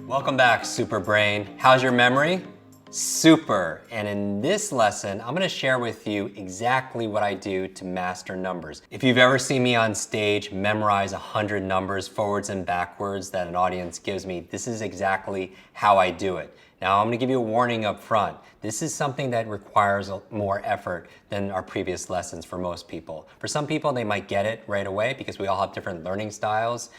Welcome back, Super Brain. How's your memory? Super. And in this lesson, I'm gonna share with you exactly what I do to master numbers. If you've ever seen me on stage memorize 100 numbers forwards and backwards that an audience gives me, this is exactly how I do it. Now, I'm gonna give you a warning up front. This is something that requires more effort than our previous lessons for most people. For some people, they might get it right away because we all have different learning styles.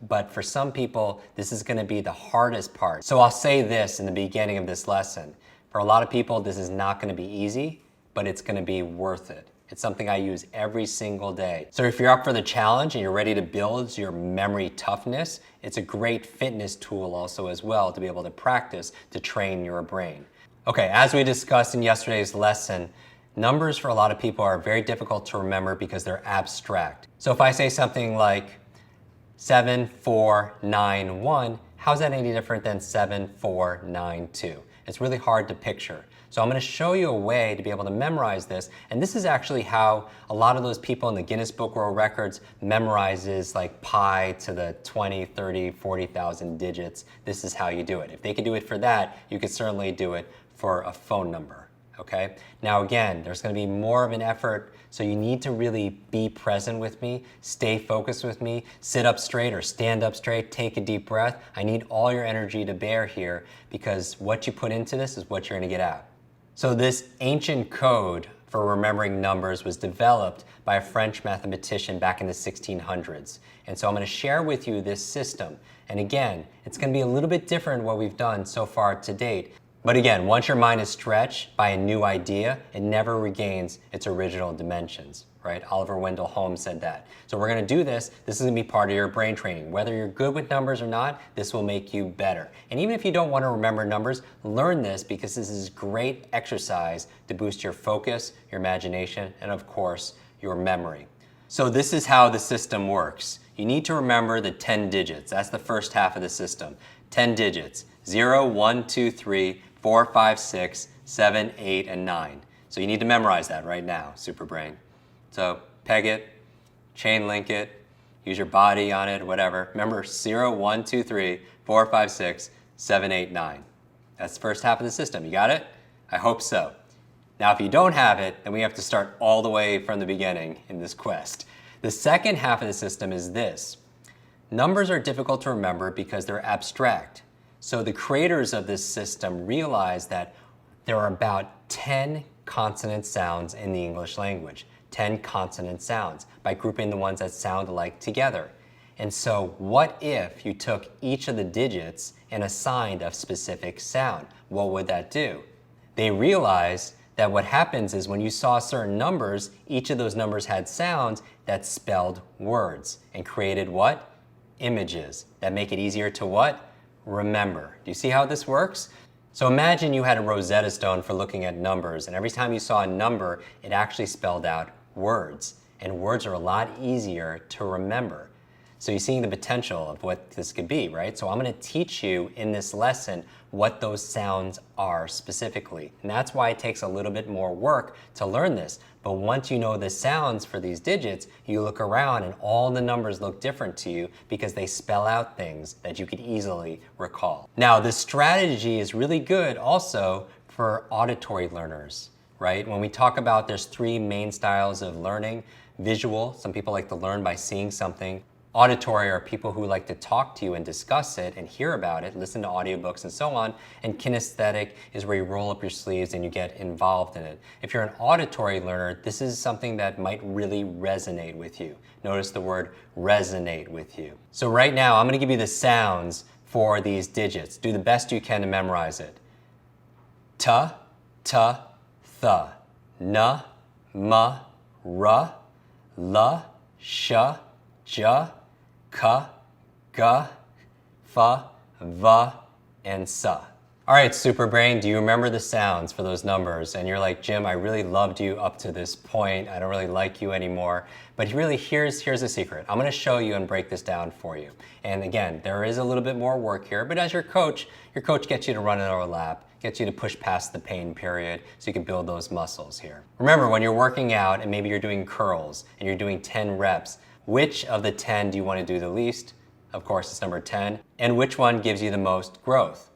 But for some people, this is gonna be the hardest part. So I'll say this in the beginning of this lesson. For a lot of people, this is not gonna be easy, but it's gonna be worth it. It's something I use every single day. So if you're up for the challenge and you're ready to build your memory toughness, it's a great fitness tool also as well to be able to practice to train your brain. Okay, as we discussed in yesterday's lesson, numbers for a lot of people are very difficult to remember because they're abstract. So if I say something like 7491, how's that any different than 7492? It's really hard to picture. So I'm gonna show you a way to be able to memorize this, and this is actually how a lot of those people in the Guinness Book World Records memorizes like pi to the 20, 30, 40,000 digits. This is how you do it. If they could do it for that, you could certainly do it for a phone number, okay? Now again, there's gonna be more of an effort, so you need to really be present with me, stay focused with me, sit up straight or stand up straight, take a deep breath. I need all your energy to bear here because what you put into this is what you're gonna get out. So this ancient code for remembering numbers was developed by a French mathematician back in the 1600s. And so I'm gonna share with you this system. And again, it's gonna be a little bit different what we've done so far to date. But again, once your mind is stretched by a new idea, it never regains its original dimensions, right? Oliver Wendell Holmes said that. So we're gonna do this. This is gonna be part of your brain training. Whether you're good with numbers or not, this will make you better. And even if you don't wanna remember numbers, learn this because this is great exercise to boost your focus, your imagination, and of course, your memory. So this is how the system works. You need to remember the 10 digits. That's the first half of the system. 10 digits, 0, 1, 2, 3, 4, 5, 6, 7, 8, and 9. So you need to memorize that right now, Super Brain. So peg it, chain link it, use your body on it, whatever. Remember 0, 1, 2, 3, 4, 5, 6, 7, 8, 9. That's the first half of the system. You got it? I hope so. Now if you don't have it, then we have to start all the way from the beginning in this quest. The second half of the system is this. Numbers are difficult to remember because they're abstract. So the creators of this system realized that there are about 10 consonant sounds in the English language, 10 consonant sounds, by grouping the ones that sound alike together. And so what if you took each of the digits and assigned a specific sound? What would that do? They realized that what happens is when you saw certain numbers, each of those numbers had sounds that spelled words and created what? Images that make it easier to what? Remember. Do you see how this works? So imagine you had a Rosetta Stone for looking at numbers, and every time you saw a number, it actually spelled out words. And words are a lot easier to remember. So you're seeing the potential of what this could be, right? So I'm going to teach you in this lesson what those sounds are specifically. And that's why it takes a little bit more work to learn this. But once you know the sounds for these digits, you look around and all the numbers look different to you because they spell out things that you could easily recall. Now, this strategy is really good also for auditory learners, right? When we talk about there's three main styles of learning: visual, some people like to learn by seeing something. Auditory are people who like to talk to you and discuss it and hear about it, listen to audiobooks and so on. And kinesthetic is where you roll up your sleeves and you get involved in it. If you're an auditory learner, this is something that might really resonate with you. Notice the word resonate with you. So right now, I'm gonna give you the sounds for these digits. Do the best you can to memorize it. Ta, ta, th. Na, ma, ra, la, sha, ja, ka, ga, fa, va, and sa. All right, Super Brain, do you remember the sounds for those numbers? And you're like, Jim, I really loved you up to this point. I don't really like you anymore. But really, here's the secret. I'm gonna show you and break this down for you. And again, there is a little bit more work here, but as your coach gets you to run another lap, gets you to push past the pain period so you can build those muscles here. Remember, when you're working out and maybe you're doing curls and you're doing 10 reps, which of the 10 do you want to do the least? Of course, it's number 10. And which one gives you the most growth?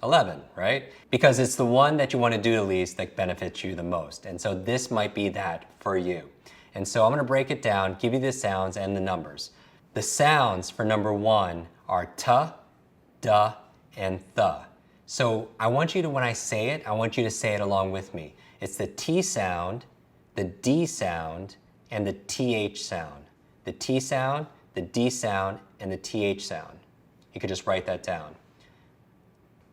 11, right? Because it's the one that you want to do the least that benefits you the most. And so this might be that for you. And so I'm going to break it down, give you the sounds and the numbers. The sounds for number 1 are t, d, and th. So I want you to, when I say it, I want you to say it along with me. It's the T sound, the D sound, and the TH sound. The T sound, the D sound, and the TH sound. You could just write that down.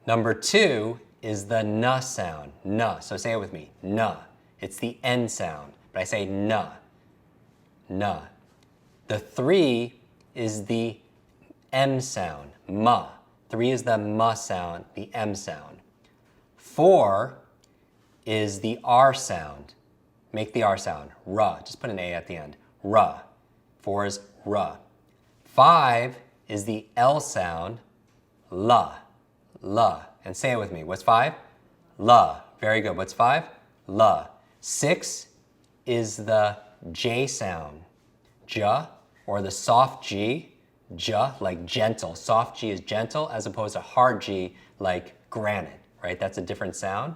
Number 2 is the N sound, N. So say it with me, N. It's the N sound, but I say N, N. The 3 is the M sound, M. 3 is the M sound, the M sound. 4 is the R sound. Make the R sound, R. Just put an A at the end, R. 4 is R. 5 is the L sound, L. L. And say it with me. What's 5? L. Very good. What's 5? L. 6 is the J sound, J, or the soft G, J, like gentle. Soft G is gentle as opposed to hard G like granite, right? That's a different sound.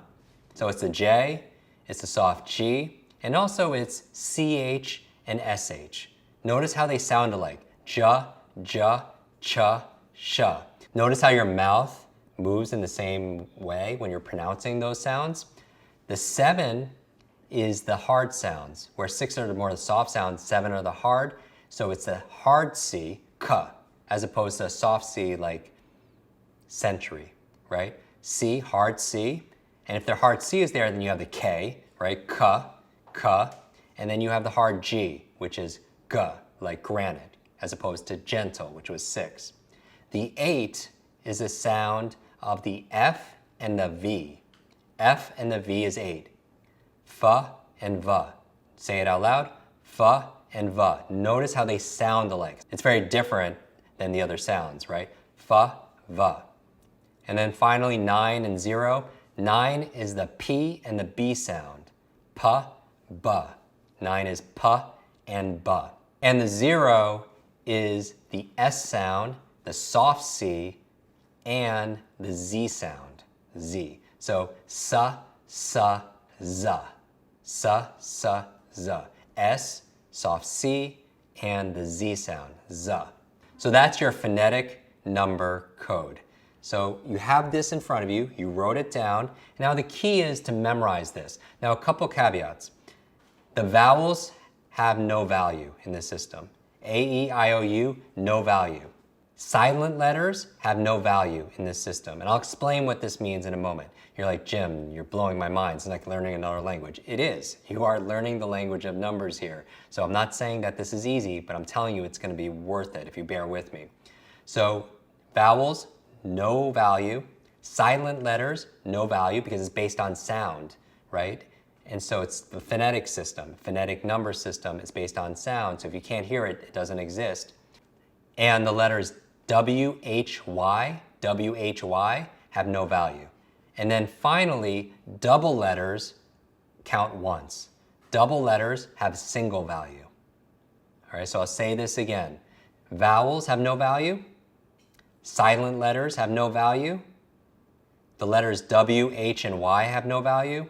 So it's the J, it's the soft G, and also it's CH and SH. Notice how they sound alike. J, J, ch, sh. Notice how your mouth moves in the same way when you're pronouncing those sounds. The 7 is the hard sounds, where 6 are the more the soft sounds, 7 are the hard. So it's the hard C, k, as opposed to a soft C like century, right? C, hard C. And if the hard C is there, then you have the K, right? K, k. And then you have the hard G, which is g, like granite, as opposed to gentle, which was 6. The 8 is the sound of the F and the V. F and the V is 8. F and V. Say it out loud. F and V. Notice how they sound alike. It's very different than the other sounds, right? F, V. And then finally 9 and 0. 9 is the P and the B sound. P, B. 9 is P and B. And the 0 is the S sound, the soft C, and the Z sound, Z. So sa, sa, za. Sa, sa, za. S, soft C, and the Z sound, za. So that's your phonetic number code. So you have this in front of you, you wrote it down. Now the key is to memorize this. Now a couple caveats. The vowels have no value in this system. A, E, I, O, U, no value. Silent letters have no value in this system. And I'll explain what this means in a moment. You're like, Jim, you're blowing my mind. It's like learning another language. It is. You are learning the language of numbers here. So I'm not saying that this is easy, but I'm telling you it's going to be worth it if you bear with me. So vowels, no value. Silent letters, no value because it's based on sound, right? And so it's the phonetic system. Phonetic number system is based on sound. So if you can't hear it, it doesn't exist. And the letters W, H, Y have no value. And then finally, double letters count once. Double letters have single value. All right, so I'll say this again. Vowels have no value. Silent letters have no value. The letters W, H, and Y have no value.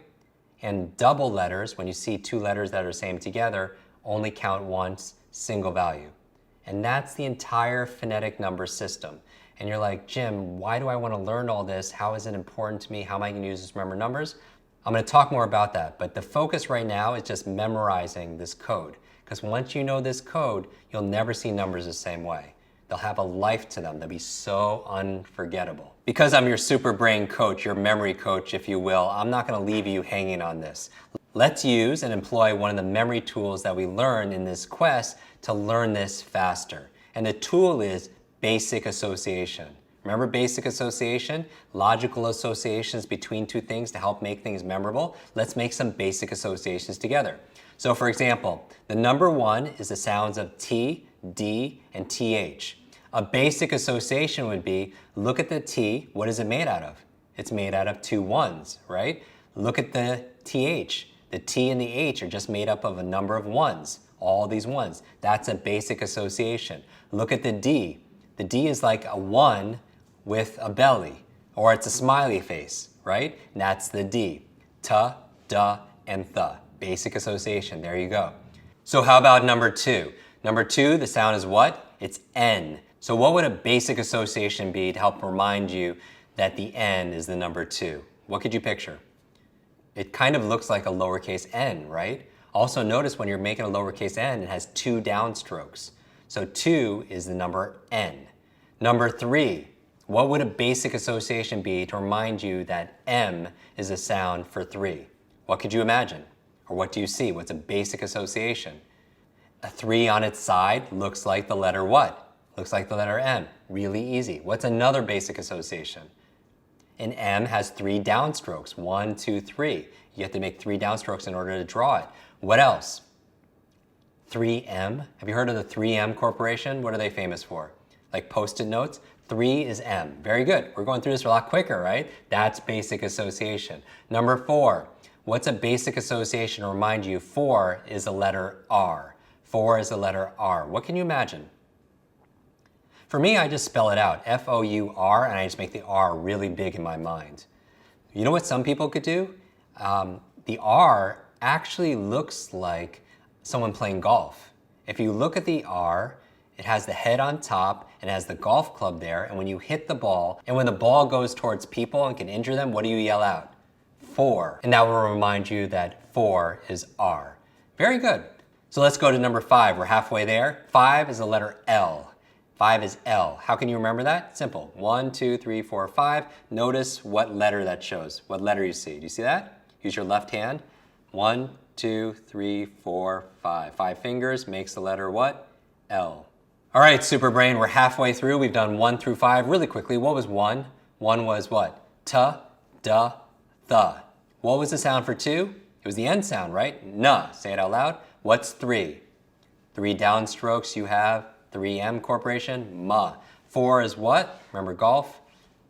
And double letters, when you see two letters that are the same together, only count once, single value. And that's the entire phonetic number system. And you're like, Jim, why do I want to learn all this? How is it important to me? How am I going to use this to remember numbers? I'm going to talk more about that, but the focus right now is just memorizing this code. Because once you know this code, you'll never see numbers the same way. They'll have a life to them. They'll be so unforgettable. Because I'm your super brain coach, your memory coach, if you will, I'm not going to leave you hanging on this. Let's use and employ one of the memory tools that we learned in this quest to learn this faster. And the tool is basic association. Remember basic association? Logical associations between two things to help make things memorable. Let's make some basic associations together. So for example, the number 1 is the sounds of T, D, and TH. A basic association would be, look at the T, what is it made out of? It's made out of two ones, right? Look at the TH. The T and the H are just made up of a number of ones, all these ones. That's a basic association. Look at the D. The D is like a 1 with a belly, or it's a smiley face, right? And that's the D. T, D, and th. Basic association, there you go. So how about number 2? Number 2, the sound is what? It's N. So what would a basic association be to help remind you that the N is the number 2? What could you picture? It kind of looks like a lowercase n, right? Also notice when you're making a lowercase n, it has 2 downstrokes. So 2 is the number n. Number 3, what would a basic association be to remind you that M is a sound for 3? What could you imagine? Or what do you see? What's a basic association? A 3 on its side looks like the letter what? Looks like the letter M. Really easy. What's another basic association? An M has 3 downstrokes, 1, 2, 3. You have to make 3 downstrokes in order to draw it. What else? 3M. Have you heard of the 3M Corporation? What are they famous for? Like Post-it notes? 3 is M. Very good. We're going through this a lot quicker, right? That's basic association. Number 4. What's a basic association to remind you 4 is the letter R? 4 is the letter R. What can you imagine? For me, I just spell it out, F-O-U-R, and I just make the R really big in my mind. You know what some people could do? The R actually looks like someone playing golf. If you look at the R, it has the head on top and has the golf club there, and when you hit the ball, and when the ball goes towards people and can injure them, what do you yell out? 4. And that will remind you that 4 is R. Very good. So let's go to number 5. We're halfway there. 5 is the letter L. 5 is L. How can you remember that? Simple. 1, 2, 3, 4, 5. Notice what letter that shows, what letter you see. Do you see that? Use your left hand. 1, 2, 3, 4, 5. 5 fingers makes the letter what? L. All right, Super Brain, we're halfway through. We've done 1 through 5 really quickly. What was 1? 1 was what? T, D, th. What was the sound for 2? It was the N sound, right? N. Say it out loud. What's 3? 3 downstrokes you have. 3M Corporation, M. 4 is what? Remember golf?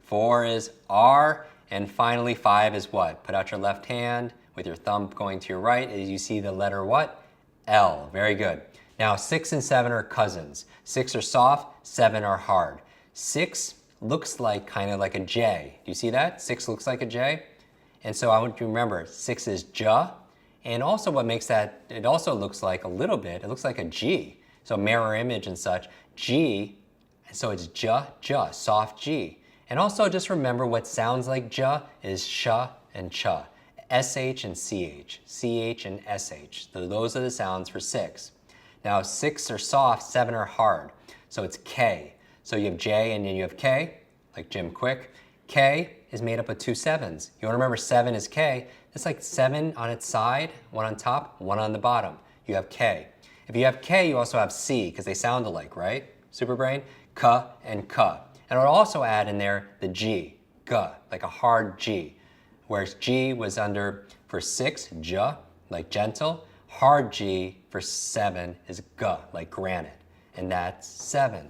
4 is R. And finally, 5 is what? Put out your left hand with your thumb going to your right as you see the letter what? L. Very good. Now, 6 and 7 are cousins. 6 are soft, 7 are hard. 6 looks like kind of like a J. Do you see that? 6 looks like a J. And so I want you to remember, 6 is J. And also what makes that, it also looks like a little bit, it looks like a G. So mirror image and such, G, so it's J, J, soft G. And also just remember what sounds like J is sh and ch, SH and CH, CH and SH. So those are the sounds for 6. Now 6 are soft, 7 are hard. So it's K. So you have J and then you have K, like Jim Quick. K is made up of 2 7s. You want to remember 7 is K. It's like 7 on its side, 1 on top, 1 on the bottom. You have K. If you have K, you also have C, because they sound alike, right? Superbrain? K and K. And I'll also add in there the G, G, like a hard G. Whereas G was under, for 6, J, like gentle. Hard G for 7 is G, like granite. And that's 7.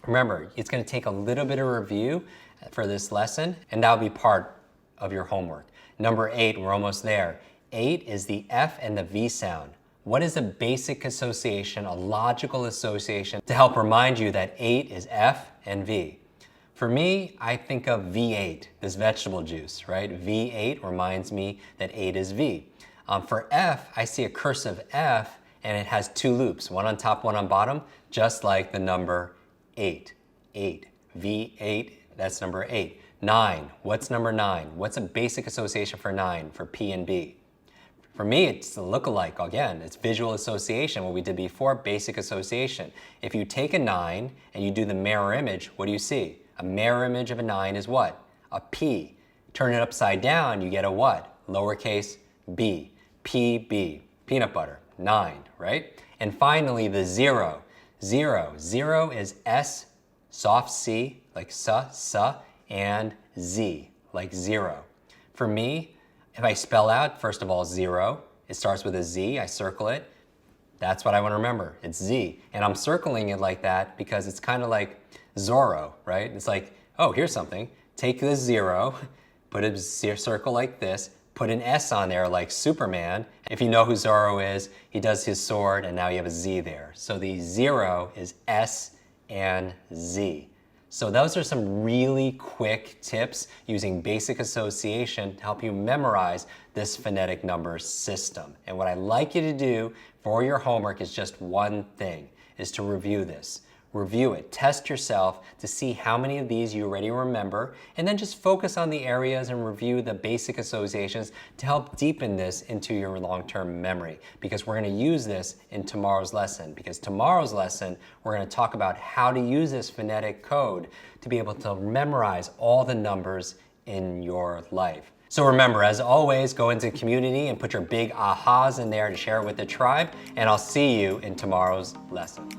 Remember, it's going to take a little bit of review for this lesson, and that'll be part of your homework. Number 8, we're almost there. 8 is the F and the V sound. What is a basic association, a logical association to help remind you that 8 is F and V? For me, I think of V8, this vegetable juice, right? V8 reminds me that 8 is V. For F, I see a cursive F and it has 2 loops, 1 on top, 1 on bottom, just like the number 8. 8. V8, that's number 8. 9, what's number 9? What's a basic association for 9 for P and B? For me, it's a look-alike. Again, it's visual association, what we did before, basic association. If you take a 9 and you do the mirror image, what do you see? A mirror image of a 9 is what? A P. Turn it upside down, you get a what? Lowercase b. PB. Peanut butter. 9, right? And finally, the 0. 0. 0 is S, soft C, like sa, and Z, like 0. For me, if I spell out, first of all, 0, it starts with a Z, I circle it. That's what I want to remember, it's Z. And I'm circling it like that because it's kind of like Zorro, right? It's like, oh, here's something. Take the 0, put a circle like this, put an S on there like Superman. If you know who Zorro is, he does his sword and now you have a Z there. So the 0 is S and Z. So those are some really quick tips using basic association to help you memorize this phonetic number system. And what I'd like you to do for your homework is just one thing, is to review this. Review it, test yourself to see how many of these you already remember, and then just focus on the areas and review the basic associations to help deepen this into your long-term memory, because we're going to use this in tomorrow's lesson. Because tomorrow's lesson, we're going to talk about how to use this phonetic code to be able to memorize all the numbers in your life. So remember, as always, go into the community and put your big ahas in there to share it with the tribe, and I'll see you in tomorrow's lesson.